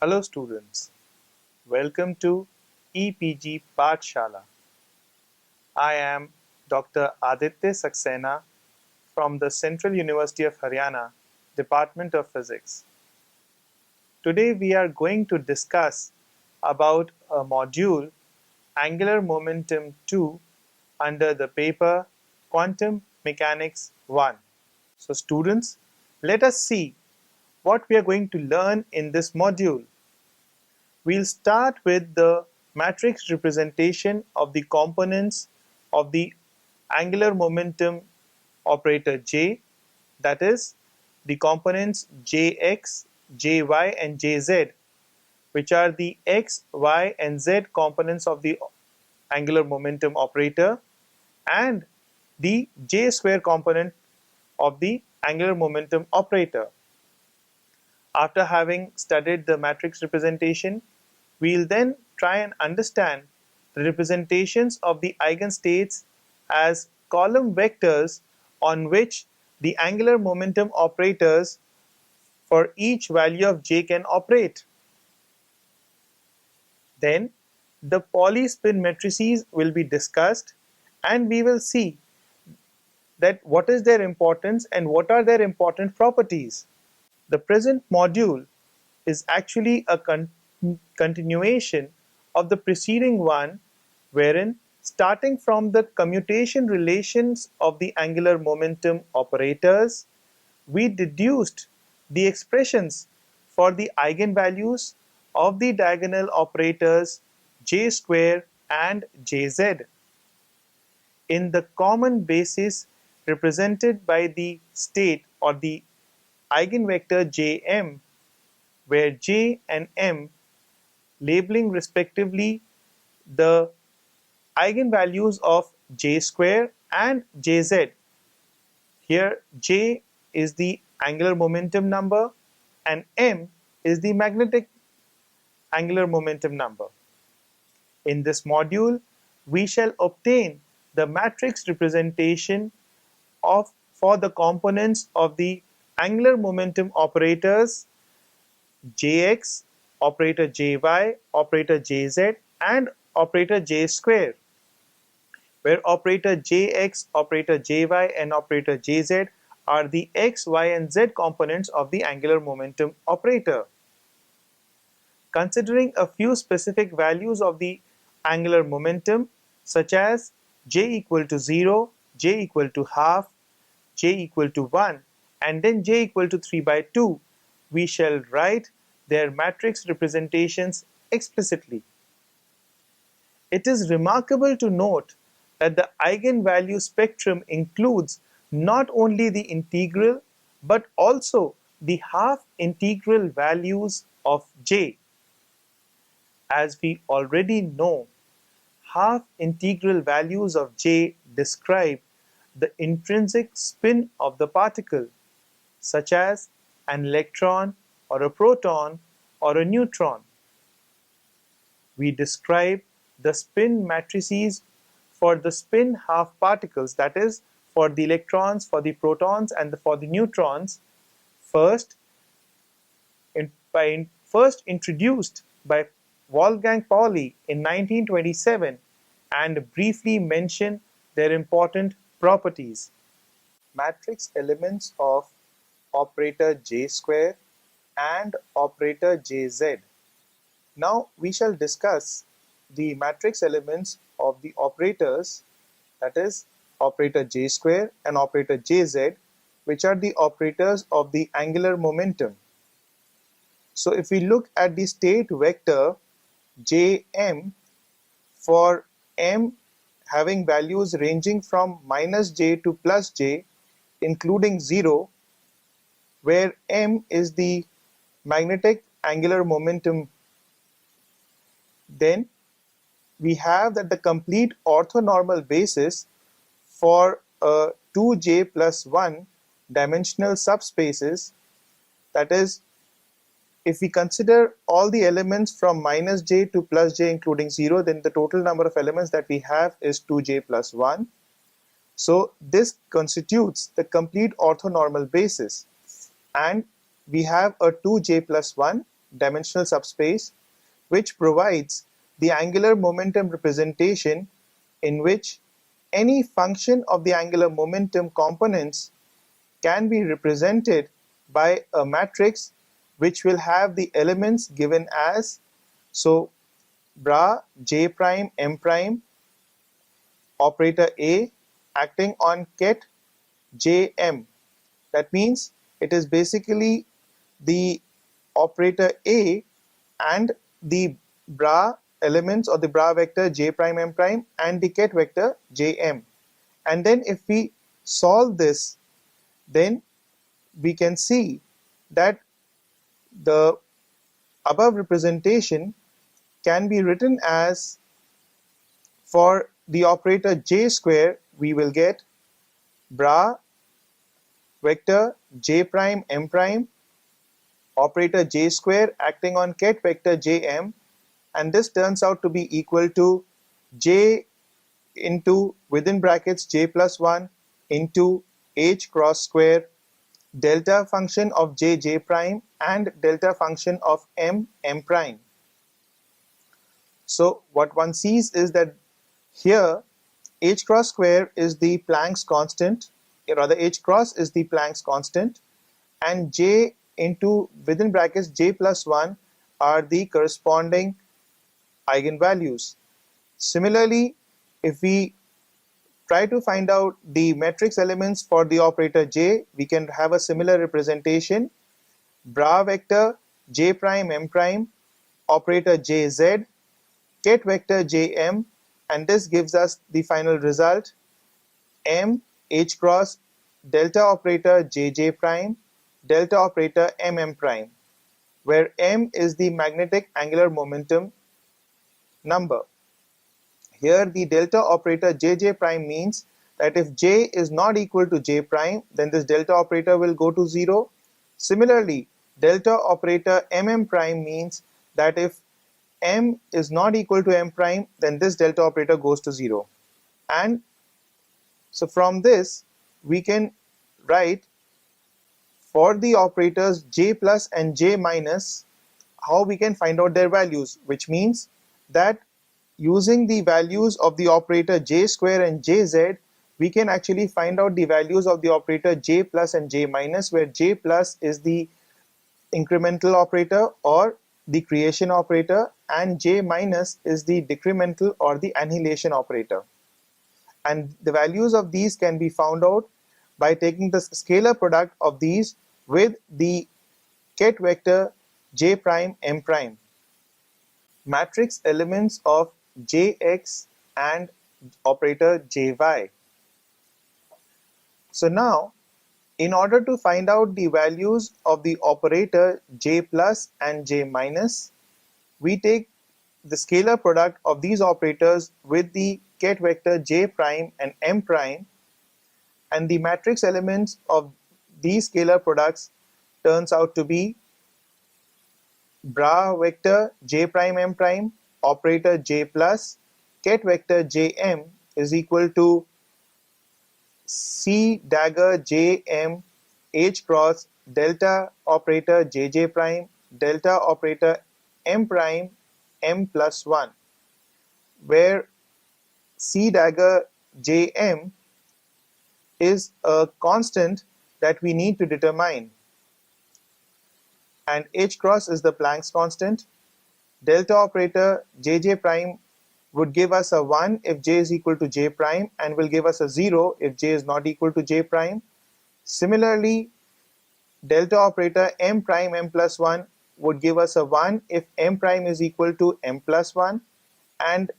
Hello students, welcome to EPG Pathshala. I am Dr. Aditya Saxena from the Central University of Haryana, Department of Physics. Today we are going to discuss about a module Angular Momentum 2 under the paper Quantum Mechanics 1. So students, let us see what we are going to learn in this module. We'll start with the matrix representation of the components of the angular momentum operator J, that is, the components Jx, Jy and Jz, which are the x, y and z components of the angular momentum operator, and the J square component of the angular momentum operator. After having studied the matrix representation, we'll then try and understand the representations of the eigenstates as column vectors on which the angular momentum operators for each value of j can operate. Then the polyspin matrices will be discussed, and we will see that what is their importance and what are their important properties. The present module is actually a continuation of the preceding one, wherein starting from the commutation relations of the angular momentum operators, we deduced the expressions for the eigenvalues of the diagonal operators j square and jz in the common basis represented by the state or the eigenvector Jm, where J and M labeling respectively the eigenvalues of J square and Jz. Here J is the angular momentum number and M is the magnetic angular momentum number. In this module, we shall obtain the matrix representation for the components of the angular momentum operators Jx, operator Jy, operator Jz and operator J square, where operator Jx, operator Jy and operator Jz are the x, y and z components of the angular momentum operator. Considering a few specific values of the angular momentum such as j equal to 0, j equal to half, j equal to 1 and then j equal to 3 by 2, we shall write their matrix representations explicitly. It is remarkable to note that the eigenvalue spectrum includes not only the integral but also the half integral values of j. As we already know, half integral values of j describe the intrinsic spin of the particle, such as an electron or a proton or a neutron. We describe the spin matrices for the spin half particles, that is, for the electrons, for the protons and for the neutrons, first introduced by Wolfgang Pauli in 1927, and briefly mention their important properties. Matrix elements of operator J square and operator Jz. Now we shall discuss the matrix elements of the operators, that is operator J square and operator Jz, which are the operators of the angular momentum. So if we look at the state vector Jm, for m having values ranging from minus j to plus j including 0, where m is the magnetic angular momentum, then we have that the complete orthonormal basis for a 2j plus 1 dimensional subspaces, that is, if we consider all the elements from minus j to plus j including 0, then the total number of elements that we have is 2j plus 1. So this constitutes the complete orthonormal basis, and we have a 2j plus 1 dimensional subspace, which provides the angular momentum representation in which any function of the angular momentum components can be represented by a matrix which will have the elements given as, so bra J prime M prime operator A acting on ket Jm. That means it is basically the operator A and the bra elements or the bra vector J prime M prime and the ket vector Jm. And then if we solve this, then we can see that the above representation can be written as, for the operator J square, we will get bra vector J prime M prime operator J square acting on ket vector Jm, and this turns out to be equal to J into within brackets J plus 1 into H cross square delta function of J prime and delta function of M prime. So what one sees is that here H cross square is the Planck's constant, or rather H cross is the Planck's constant, and J into within brackets J plus 1 are the corresponding eigenvalues. Similarly, if we try to find out the matrix elements for the operator J, we can have a similar representation. Bra vector J prime M prime operator Jz ket vector Jm, and this gives us the final result M H cross delta operator Jj prime delta operator M prime, where M is the magnetic angular momentum number. Here the delta operator Jj prime means that if J is not equal to J prime, then this delta operator will go to 0. Similarly, delta operator M prime means that if M is not equal to M prime, then this delta operator goes to 0. And so from this, we can write for the operators J plus and J minus how we can find out their values, which means that using the values of the operator J square and Jz, we can actually find out the values of the operator J plus and J minus, where J plus is the incremental operator or the creation operator and J minus is the decremental or the annihilation operator. And the values of these can be found out by taking the scalar product of these with the ket vector J prime M prime. Matrix elements of Jx and operator Jy. So now, in order to find out the values of the operator J plus and J minus, we take the scalar product of these operators with the ket vector J prime and M prime, and the matrix elements of these scalar products turns out to be bra vector J prime M prime operator J plus ket vector Jm is equal to C dagger Jm H cross delta operator Jj prime delta operator M prime M plus 1, where C dagger Jm is a constant that we need to determine, and H cross is the Planck's constant. Delta operator Jj prime would give us a 1 if J is equal to J prime and will give us a 0 if J is not equal to J prime. Similarly, delta operator M prime M plus 1 would give us a 1 if M prime is equal to M plus 1 and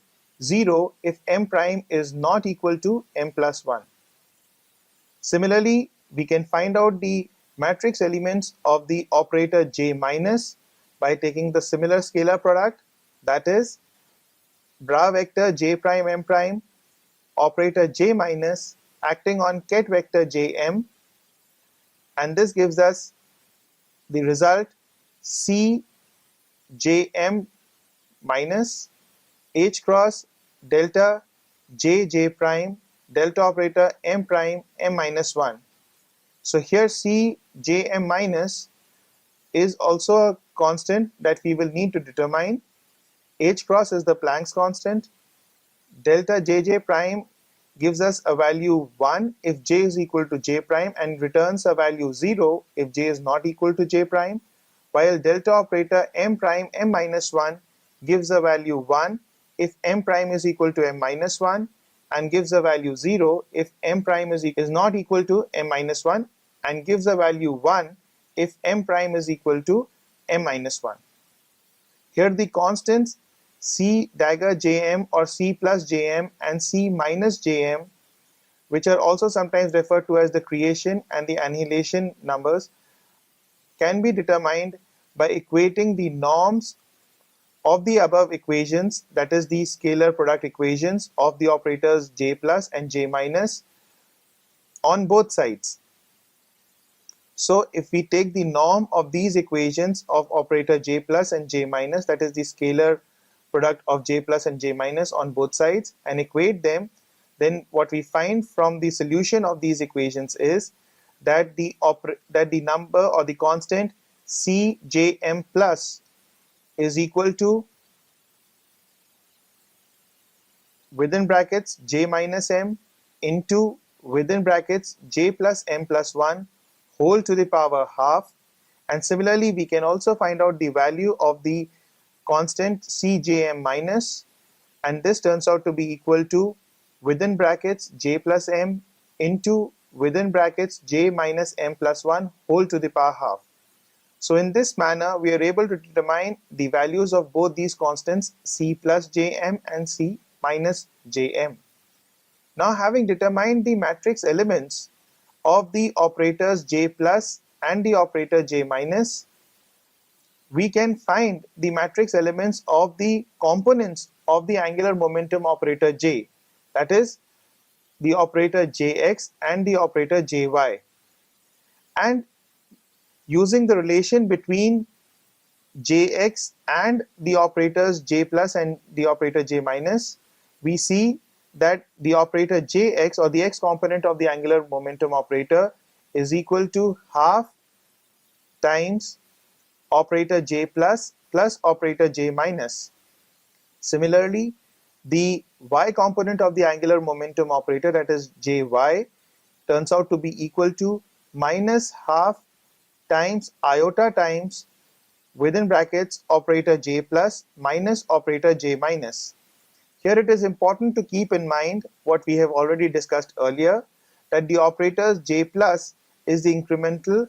0 if M prime is not equal to M plus 1. Similarly, we can find out the matrix elements of the operator J minus by taking the similar scalar product, that is bra vector J prime M prime operator J minus acting on ket vector Jm, and this gives us the result C Jm minus H cross delta J prime delta operator M prime M minus 1. So here C Jm minus is also a constant that we will need to determine. H cross is the Planck's constant. Delta Jj prime gives us a value 1 if j is equal to j prime and returns a value 0 if j is not equal to j prime, while delta operator m prime m minus 1 gives a value 1 if m prime is equal to m minus 1 and gives a value 0 if m prime is not equal to m minus 1 and gives a value 1 if m prime is equal to m minus 1. Here the constants C dagger Jm or C plus Jm and C minus Jm, which are also sometimes referred to as the creation and the annihilation numbers, can be determined by equating the norms of the above equations, that is the scalar product equations of the operators J plus and J minus on both sides. So if we take the norm of these equations of operator J plus and J minus, that is the scalar product of J plus and J minus on both sides, and equate them, then what we find from the solution of these equations is that the number or the constant Cjm plus is equal to, within brackets, J minus m into, within brackets, J plus m plus 1 whole to the power half. And similarly, we can also find out the value of the constant Cjm minus, and this turns out to be equal to, within brackets, J plus m into, within brackets, J minus m plus 1 whole to the power half. So in this manner, we are able to determine the values of both these constants C plus Jm and C minus Jm. Now, having determined the matrix elements of the operators J plus and the operator J minus, we can find the matrix elements of the components of the angular momentum operator J, that is the operator Jx and the operator Jy. And using the relation between Jx and the operators J plus and the operator J minus, we see that the operator Jx, or the x component of the angular momentum operator, is equal to half times operator J plus plus operator J minus. Similarly, the y component of the angular momentum operator, that is Jy, turns out to be equal to minus half times iota times, within brackets, operator J plus minus operator J minus. Here it is important to keep in mind what we have already discussed earlier, that the operators J plus is the incremental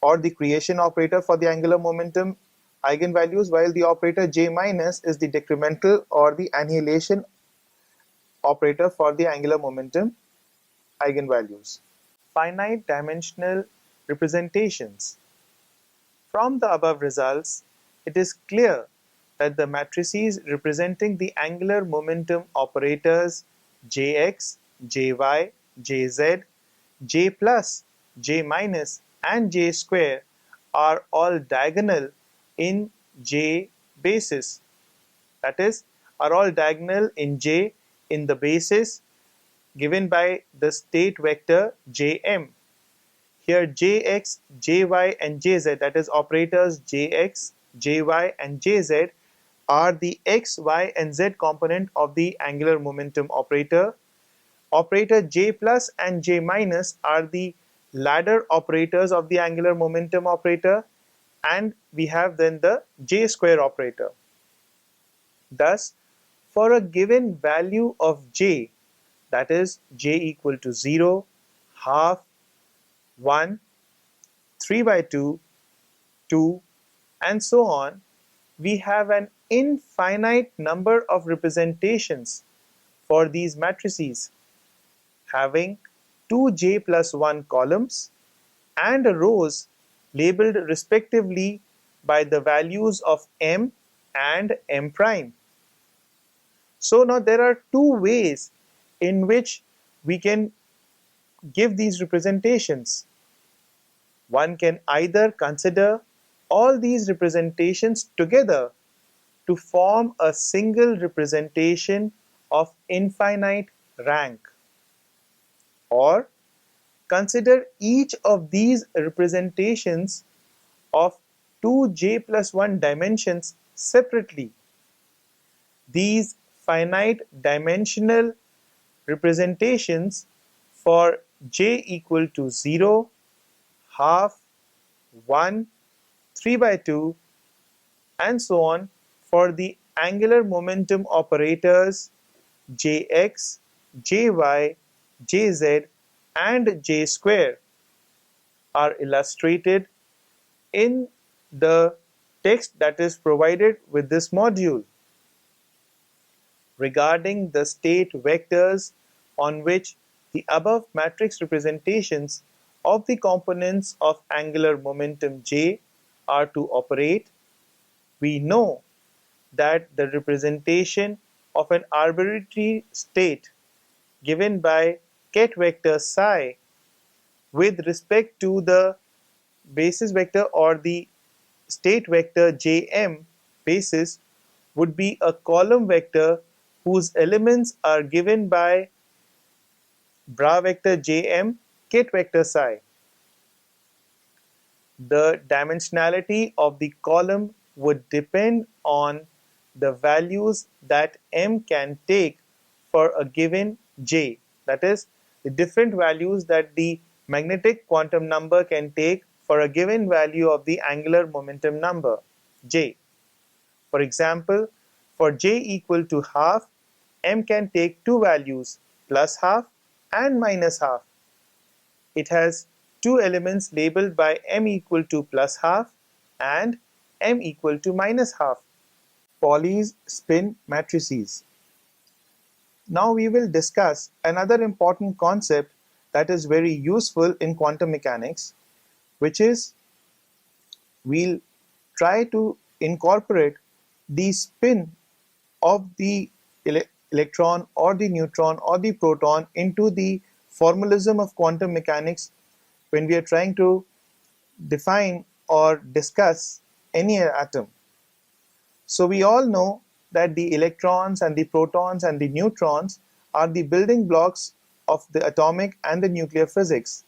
or the creation operator for the angular momentum eigenvalues, while the operator J minus is the decremental or the annihilation operator for the angular momentum eigenvalues. Finite dimensional representations. From the above results, it is clear that the matrices representing the angular momentum operators Jx, Jy, Jz, J plus, J minus and J square are all diagonal in J basis, that is, are all diagonal in J in the basis given by the state vector Jm. Here Jx, Jy and Jz, that is operators Jx, Jy and Jz, are the x, y and z component of the angular momentum operator. Operator J plus and J minus are the ladder operators of the angular momentum operator, and we have then the J square operator. Thus, for a given value of J, that is J equal to 0, half, 1, 3 by 2, 2, and so on, we have an infinite number of representations for these matrices, having 2j plus 1 columns and rows labeled respectively by the values of m and m prime. So now there are two ways in which we can give these representations. One can either consider all these representations together to form a single representation of infinite rank, or consider each of these representations of 2j plus 1 dimensions separately. These finite dimensional representations for j equal to 0, half, 1, 3 by 2, and so on for the angular momentum operators jx, jy, jz, and j square are illustrated in the text that is provided with this module. Regarding the state vectors on which the above matrix representations of the components of angular momentum J are to operate, we know that the representation of an arbitrary state given by ket vector psi with respect to the basis vector or the state vector Jm basis would be a column vector whose elements are given by bra vector Jm ket vector psi. The dimensionality of the column would depend on the values that m can take for a given j, that is, the different values that the magnetic quantum number can take for a given value of the angular momentum number j. For example, for j equal to half, m can take two values, plus half and minus half. It has two elements labeled by m equal to plus half and m equal to minus half. Pauli's spin matrices. Now we will discuss another important concept that is very useful in quantum mechanics, which is we'll try to incorporate the spin of the electron or the neutron or the proton into the formalism of quantum mechanics when we are trying to define or discuss any atom. So we all know that the electrons and the protons and the neutrons are the building blocks of the atomic and the nuclear physics.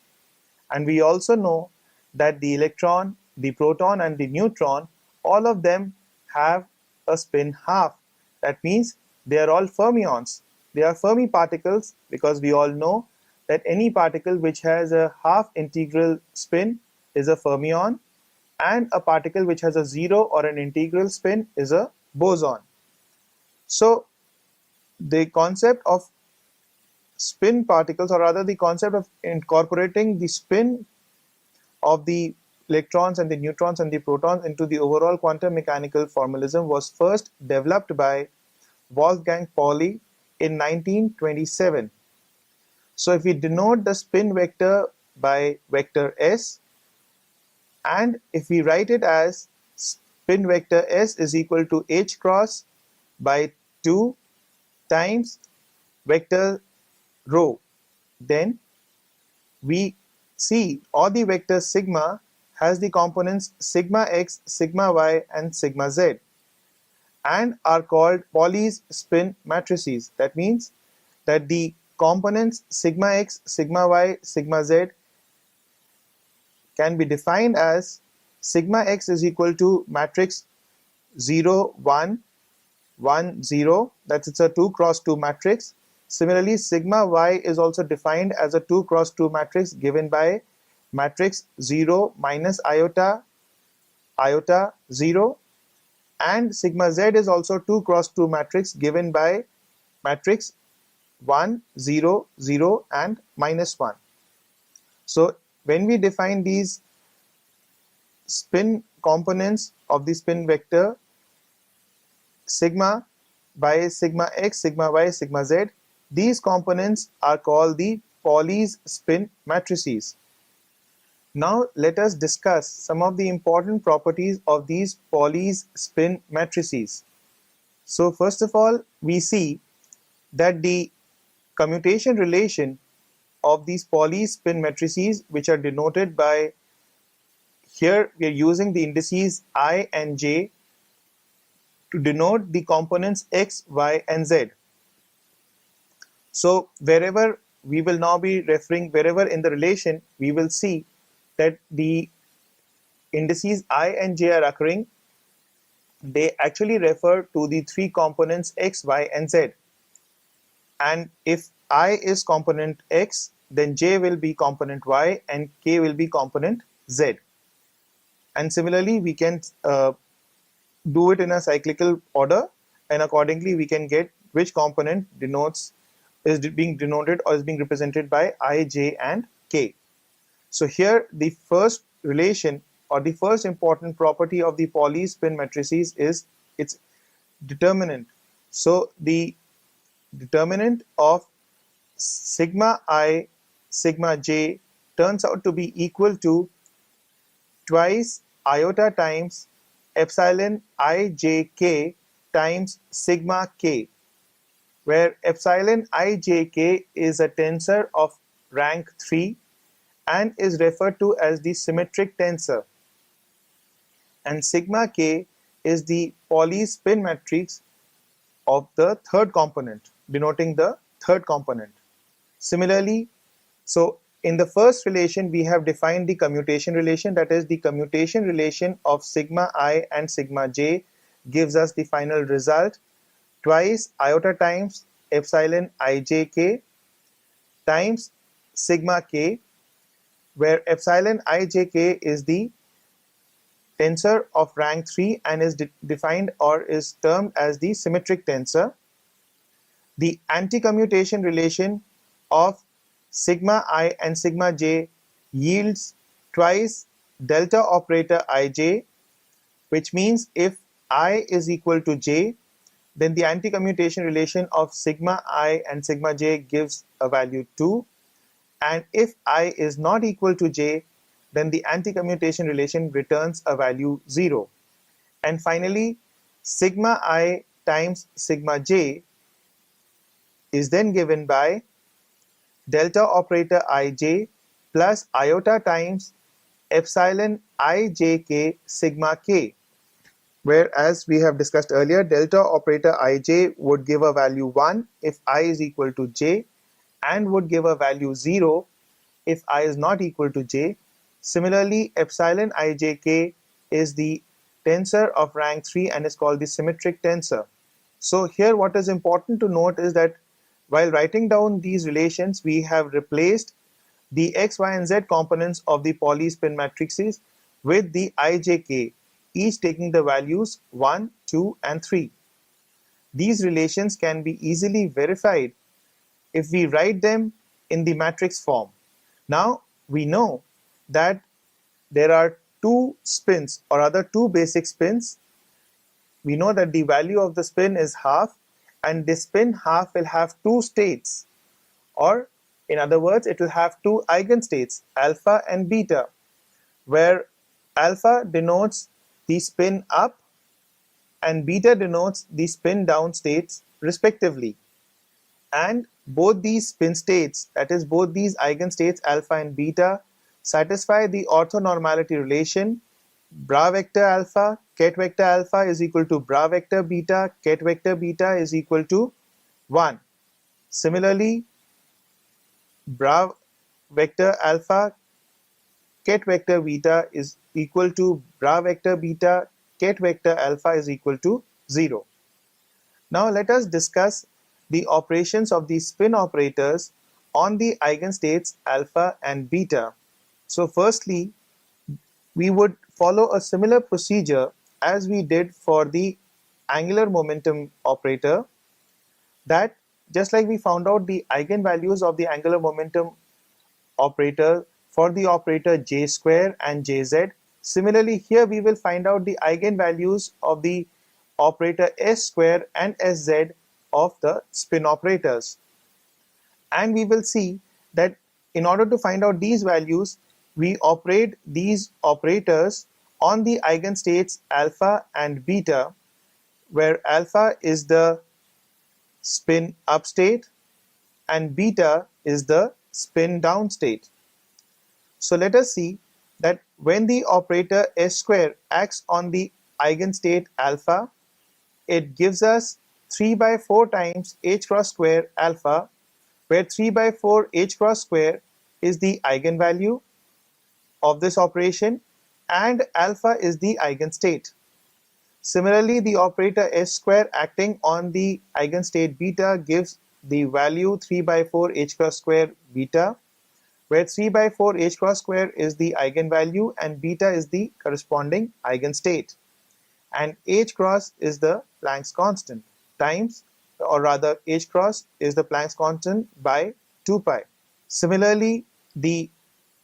And we also know that the electron, the proton, and the neutron, all of them have a spin half. That means they are all fermions. They are Fermi particles because we all know that any particle which has a half integral spin is a fermion, and a particle which has a zero or an integral spin is a boson. So the concept of spin particles, or rather the concept of incorporating the spin of the electrons and the neutrons and the protons into the overall quantum mechanical formalism, was first developed by Wolfgang Pauli in 1927. So if we denote the spin vector by vector s, and if we write it as spin vector s is equal to h cross by 2 times vector rho, then we see all the vector sigma has the components sigma x, sigma y, and sigma z, and are called Pauli's spin matrices. That means that the components sigma x, sigma y, sigma z can be defined as sigma x is equal to matrix 0, 1, 1, 0, that's it's a 2 cross 2 matrix. Similarly, sigma y is also defined as a 2 cross 2 matrix given by matrix 0 minus iota, iota 0, and sigma z is also 2 cross 2 matrix given by matrix 1, 0, 0, and minus 1. So when we define these spin components of the spin vector sigma by sigma x, sigma y, sigma z, these components are called the Pauli's spin matrices. Now let us discuss some of the important properties of these Pauli's spin matrices. So first of all, we see that the commutation relation of these Pauli's spin matrices, which are denoted by, here we are using the indices I and j to denote the components x, y, and z. So wherever we will now be referring, wherever in the relation we will see that the indices I and j are occurring, they actually refer to the three components x, y, and z. And if I is component x, then j will be component y and k will be component z. And similarly, we can do it in a cyclical order, and accordingly we can get which component denotes is being denoted or is being represented by I, j, and k. So here the first relation or the first important property of the Pauli spin matrices is its determinant. So the determinant of sigma I, sigma j turns out to be equal to twice iota times epsilon ijk times sigma k, where epsilon ijk is a tensor of rank 3 and is referred to as the symmetric tensor, and sigma k is the Pauli spin matrix of the third component, denoting the third component. Similarly, so in the first relation we have defined the commutation relation, that is the commutation relation of sigma I and sigma j gives us the final result twice iota times epsilon ijk times sigma k, where epsilon ijk is the tensor of rank 3 and is defined or is termed as the symmetric tensor. The anti-commutation relation of sigma I and sigma j yields twice delta operator ij, which means if I is equal to j, then the anti-commutation relation of sigma I and sigma j gives a value 2, and if I is not equal to j, then the anti-commutation relation returns a value 0. And finally, sigma I times sigma j is then given by delta operator ij plus iota times epsilon ijk sigma k, where, as we have discussed earlier, delta operator ij would give a value 1 if I is equal to j and would give a value 0 if I is not equal to j. Similarly, epsilon ijk is the tensor of rank 3 and is called the symmetric tensor. So here what is important to note is that while writing down these relations, we have replaced the x, y, and z components of the Pauli spin matrices with the ijk, each taking the values 1, 2, and 3. These relations can be easily verified if we write them in the matrix form. Now we know that there are two spins, or rather two basic spins. We know that the value of the spin is half, and this spin half will have two states, or in other words it will have two eigenstates, alpha and beta, where alpha denotes the spin up and beta denotes the spin down states respectively. And both these spin states, that is both these eigenstates alpha and beta, satisfy the orthonormality relation bra vector alpha ket vector alpha is equal to bra vector beta ket vector beta is equal to 1. Similarly, bra vector alpha ket vector beta is equal to bra vector beta ket vector alpha is equal to 0. Now let us discuss the operations of the spin operators on the eigenstates alpha and beta. So firstly, we would follow a similar procedure as we did for the angular momentum operator, that just like we found out the eigenvalues of the angular momentum operator for the operator j square and jz, similarly here we will find out the eigenvalues of the operator s square and sz of the spin operators. And we will see that in order to find out these values, we operate these operators on the eigenstates alpha and beta, where alpha is the spin up state and beta is the spin down state. So let us see that when the operator s square acts on the eigenstate alpha, it gives us 3 by 4 times h cross square alpha, where 3 by 4 h cross square is the eigenvalue of this operation, and alpha is the eigenstate. Similarly, the operator S square acting on the eigenstate beta gives the value 3 by 4 h cross square beta, where 3 by 4 h cross square is the eigenvalue and beta is the corresponding eigenstate, and h cross is the Planck's constant times, or rather h cross is the Planck's constant by 2 pi. Similarly, the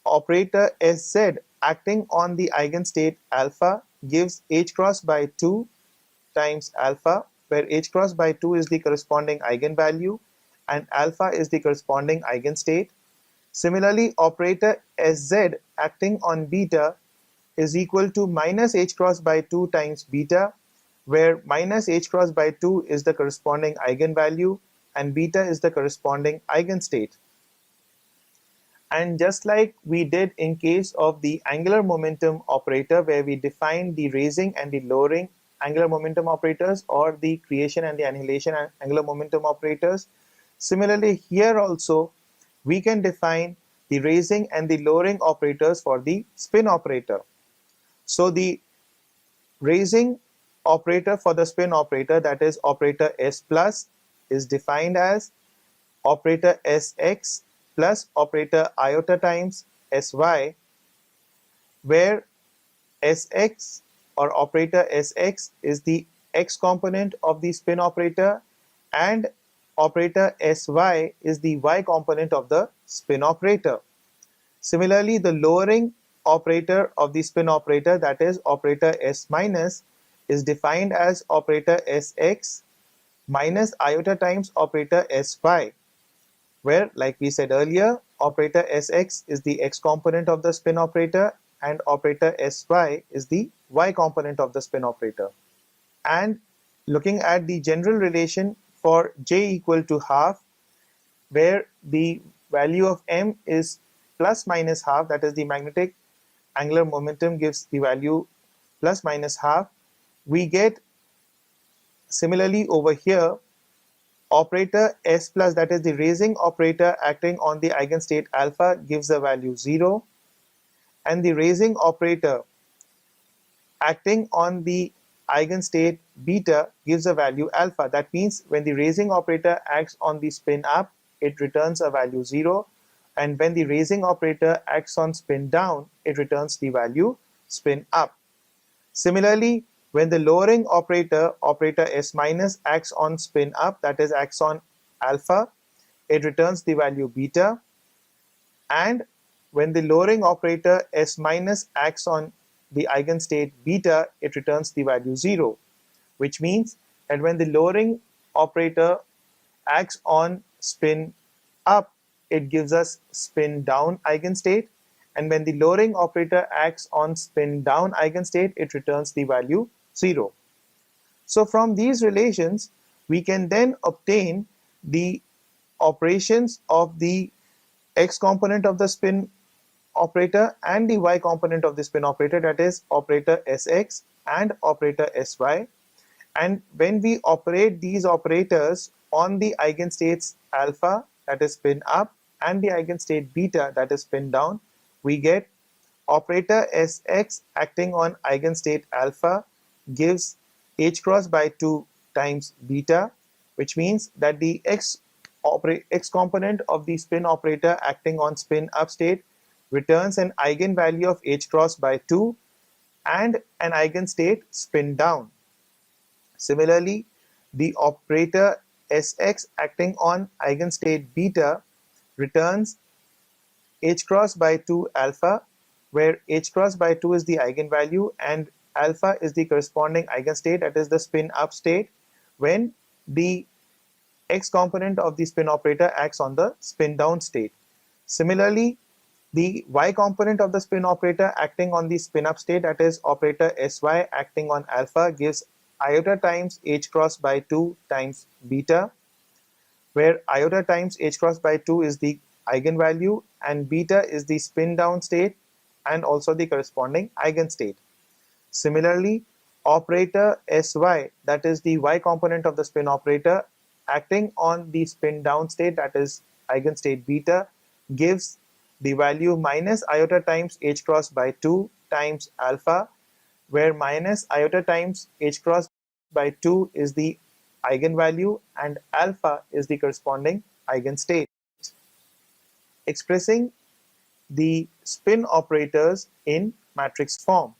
operator Sz acting on the eigenstate alpha gives h cross by 2 times alpha, where h cross by 2 is the corresponding eigenvalue and alpha is the corresponding eigenstate. Similarly, operator Sz acting on beta is equal to minus h cross by 2 times beta, where minus h cross by 2 is the corresponding eigenvalue and beta is the corresponding eigenstate. And just like we did in case of the angular momentum operator, where we defined the raising and the lowering angular momentum operators, or the creation and the annihilation angular momentum operators, similarly here also we can define the raising and the lowering operators for the spin operator. So the raising operator for the spin operator, that is operator S plus, is defined as operator Sx plus operator iota times Sy, where Sx or operator Sx is the x component of the spin operator and operator Sy is the y component of the spin operator. Similarly, the lowering operator of the spin operator, that is operator S minus, is defined as operator Sx minus iota times operator Sy, where, like we said earlier, operator Sx is the x component of the spin operator and operator Sy is the y component of the spin operator. And looking at the general relation for j equal to half, where the value of m is plus minus half, that is the magnetic angular momentum gives the value plus minus half, we get similarly over here operator S plus, that is the raising operator acting on the eigenstate alpha, gives the value 0, and the raising operator acting on the eigenstate beta gives a value alpha. That means when the raising operator acts on the spin up, it returns a value 0, and when the raising operator acts on spin down, it returns the value spin up. Similarly, when the lowering operator, operator S minus, acts on spin up, that is acts on alpha, it returns the value beta, and when the lowering operator S minus acts on the eigenstate beta, it returns the value 0, which means that when the lowering operator acts on spin up, it gives us spin down eigenstate, and when the lowering operator acts on spin down eigenstate, it returns the value 0. So from these relations, we can then obtain the operations of the x component of the spin operator and the y component of the spin operator, that is operator Sx and operator Sy. And when we operate these operators on the eigenstates alpha, that is spin up, and the eigenstate beta, that is spin down, we get operator Sx acting on eigenstate alpha gives h cross by 2 times beta, which means that the x component of the spin operator acting on spin up state returns an eigenvalue of h cross by 2 and an eigenstate spin down. Similarly, the operator Sx acting on eigenstate beta returns h cross by 2 alpha, where h cross by 2 is the eigenvalue and alpha is the corresponding eigenstate, that is the spin up state, when the x component of the spin operator acts on the spin down state. Similarly, the y component of the spin operator acting on the spin up state, that is operator Sy acting on alpha, gives iota times h cross by 2 times beta, where iota times h cross by 2 is the eigenvalue and beta is the spin down state and also the corresponding eigenstate. Similarly, operator Sy, that is the y component of the spin operator acting on the spin down state, that is eigenstate beta, gives the value minus iota times h cross by 2 times alpha, where minus iota times h cross by 2 is the eigenvalue and alpha is the corresponding eigenstate, expressing the spin operators in matrix form.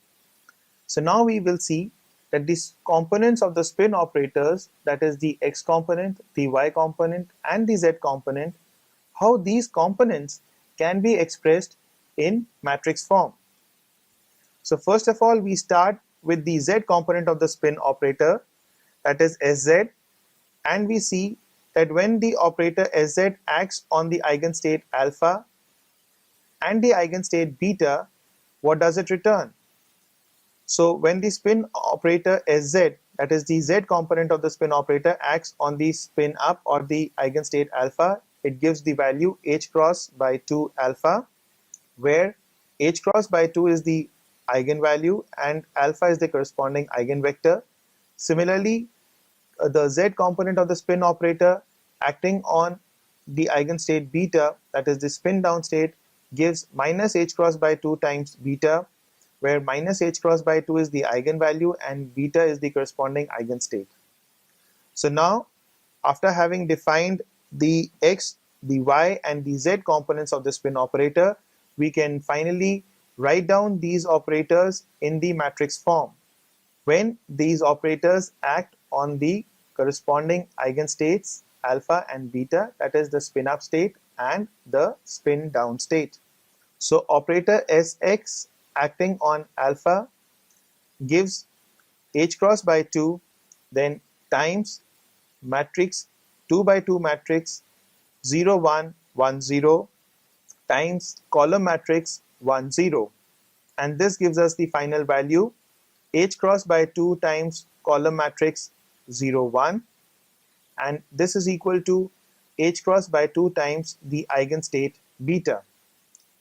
So now we will see that these components of the spin operators, that is the x component, the y component and the z component, how these components can be expressed in matrix form. So first of all, we start with the z component of the spin operator, that is Sz, and we see that when the operator Sz acts on the eigenstate alpha and the eigenstate beta, what does it return? So when the spin operator Sz, that is the z component of the spin operator, acts on the spin up or the eigenstate alpha, it gives the value h cross by 2 alpha, where h cross by 2 is the eigenvalue and alpha is the corresponding eigenvector. Similarly, the z component of the spin operator acting on the eigenstate beta, that is the spin down state, gives minus h cross by 2 times beta, where minus h cross by 2 is the eigenvalue and beta is the corresponding eigenstate. So now, after having defined the x, the y and the z components of the spin operator, we can finally write down these operators in the matrix form when these operators act on the corresponding eigenstates alpha and beta, that is the spin up state and the spin down state. So operator Sx acting on alpha gives h cross by 2, then times matrix 2 by 2 matrix 0 1 1 0 times column matrix 1 0, and this gives us the final value h cross by 2 times column matrix 0 1, and this is equal to h cross by 2 times the eigenstate beta.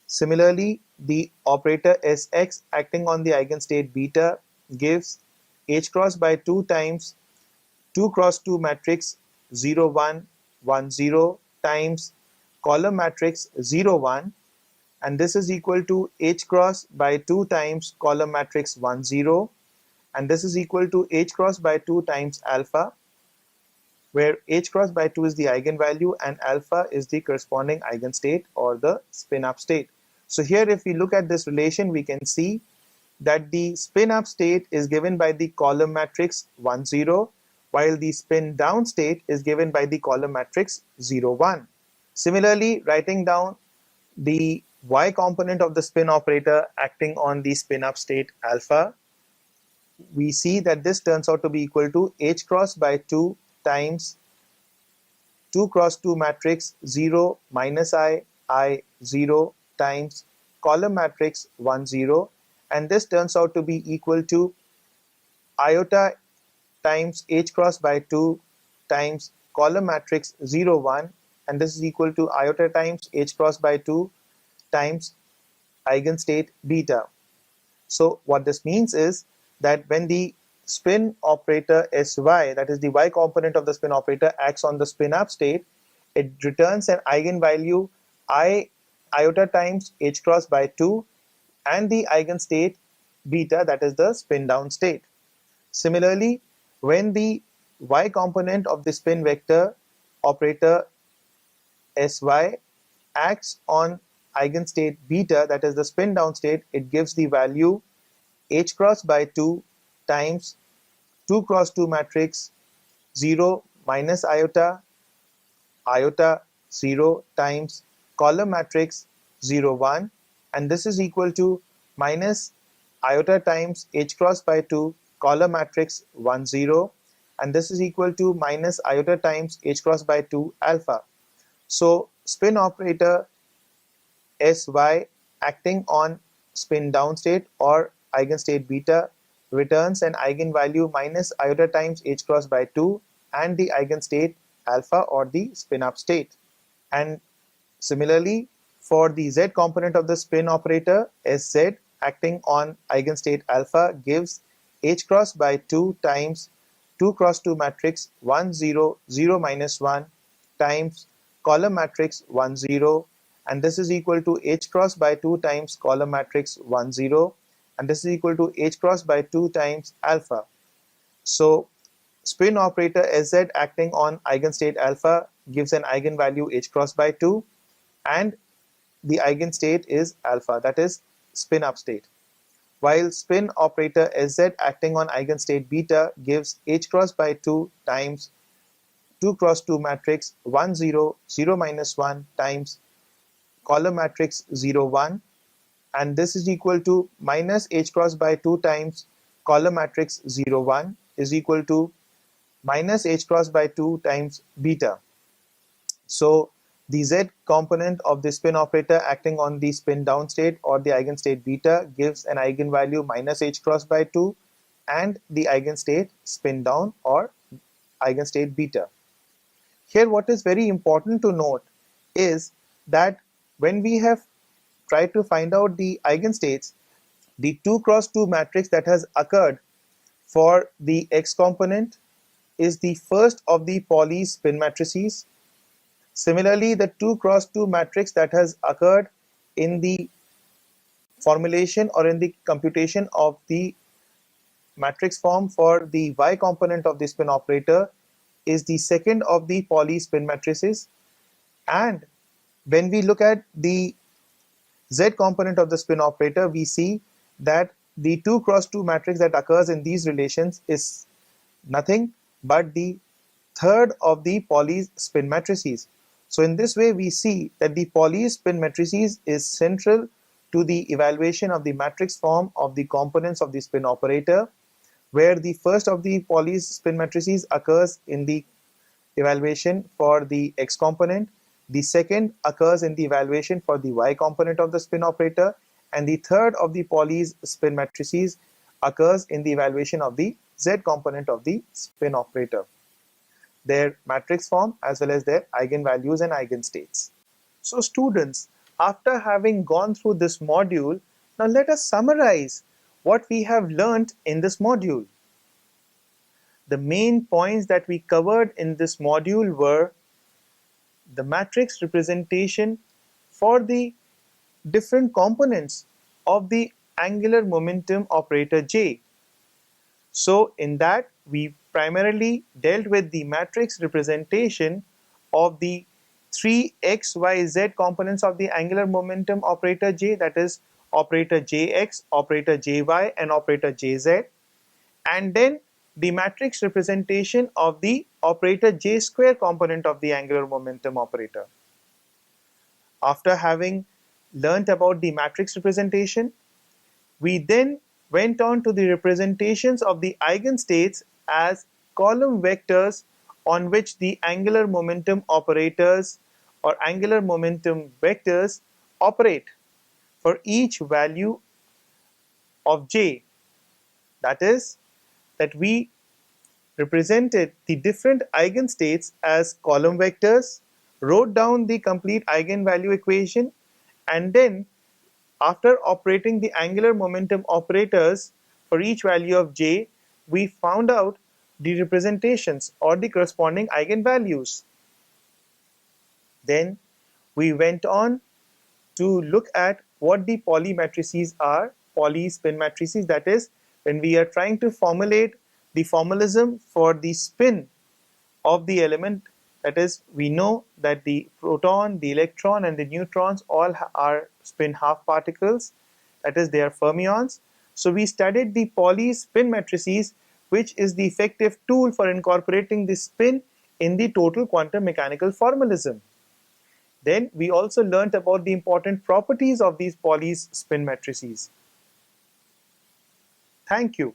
Similarly, the operator Sx acting on the eigenstate beta gives h cross by 2 times 2 cross 2 matrix 0 1 1 0 times column matrix 0 1, and this is equal to h cross by 2 times column matrix 1 0, and this is equal to h cross by 2 times alpha, where h cross by 2 is the eigenvalue and alpha is the corresponding eigenstate or the spin up state. So here if we look at this relation, we can see that the spin up state is given by the column matrix 1 0, while the spin down state is given by the column matrix 0 1. Similarly, writing down the y component of the spin operator acting on the spin up state alpha, we see that this turns out to be equal to h cross by 2 times 2 cross 2 matrix 0 minus I 0 times column matrix 1 0, and this turns out to be equal to iota times h cross by 2 times column matrix 0 1, and this is equal to iota times h cross by 2 times eigenstate beta. So what this means is that when the spin operator Sy, that is the y component of the spin operator, acts on the spin up state, it returns an eigenvalue iota times h cross by 2 and the eigenstate beta, that is the spin down state. Similarly, when the y component of the spin vector operator Sy acts on eigenstate beta, that is the spin down state, it gives the value h cross by 2 times 2 cross 2 matrix 0 minus iota 0 times column matrix 0 1, and this is equal to minus iota times h cross by 2 column matrix 1 0, and this is equal to minus iota times h cross by 2 alpha. So spin operator Sy acting on spin down state or eigenstate beta returns an eigenvalue minus iota times h cross by 2 and the eigenstate alpha or the spin up state. And similarly, for the z component of the spin operator Sz acting on eigenstate alpha gives h cross by 2 times 2 cross 2 matrix 1 0 0 minus 1 times column matrix 1 0, and this is equal to h cross by 2 times column matrix 1 0, and this is equal to h cross by 2 times alpha. So spin operator Sz acting on eigenstate alpha gives an eigenvalue h cross by 2, and the eigenstate is alpha, that is spin up state. While spin operator Sz acting on eigenstate beta gives h cross by 2 times 2 cross 2 matrix 1 0 0 minus 1 times column matrix 0 1, and this is equal to minus h cross by 2 times column matrix 0 1 is equal to minus h cross by 2 times beta. So the z component of the spin operator acting on the spin down state or the eigenstate beta gives an eigenvalue minus h cross by 2 and the eigenstate spin down or eigenstate beta. Here what is very important to note is that when we have tried to find out the eigenstates, the 2 cross 2 matrix that has occurred for the x component is the first of the Pauli's spin matrices. Similarly, the 2 cross 2 matrix that has occurred in the formulation or in the computation of the matrix form for the y component of the spin operator is the second of the Pauli spin matrices. And when we look at the z component of the spin operator, we see that the 2 cross 2 matrix that occurs in these relations is nothing but the third of the Pauli spin matrices. So in this way we see that the Pauli spin matrices is central to the evaluation of the matrix form of the components of the spin operator, where the first of the Pauli spin matrices occurs in the evaluation for the x component, the second occurs in the evaluation for the y component of the spin operator, and the third of the Pauli's spin matrices occurs in the evaluation of the z component of the spin operator, their matrix form as well as their eigenvalues and eigenstates. So students, after having gone through this module, now let us summarize what we have learnt in this module. The main points that we covered in this module were the matrix representation for the different components of the angular momentum operator J. So in that we primarily dealt with the matrix representation of the three x, y, z components of the angular momentum operator J, that is operator Jx, operator Jy and operator Jz, and then the matrix representation of the operator J square component of the angular momentum operator. After having learnt about the matrix representation, we then went on to the representations of the eigenstates as column vectors on which the angular momentum operators or angular momentum vectors operate for each value of J. That is, that we represented the different eigenstates as column vectors, wrote down the complete eigenvalue equation, and then after operating the angular momentum operators for each value of J, we found out the representations or the corresponding eigenvalues. Then we went on to look at what the Pauli matrices are, Pauli spin matrices, that is, when we are trying to formulate the formalism for the spin of the element, that is, we know that the proton, the electron and the neutrons all are spin half particles, that is, they are fermions. So we studied the Pauli spin matrices, which is the effective tool for incorporating the spin in the total quantum mechanical formalism. Then we also learnt about the important properties of these Pauli spin matrices. Thank you.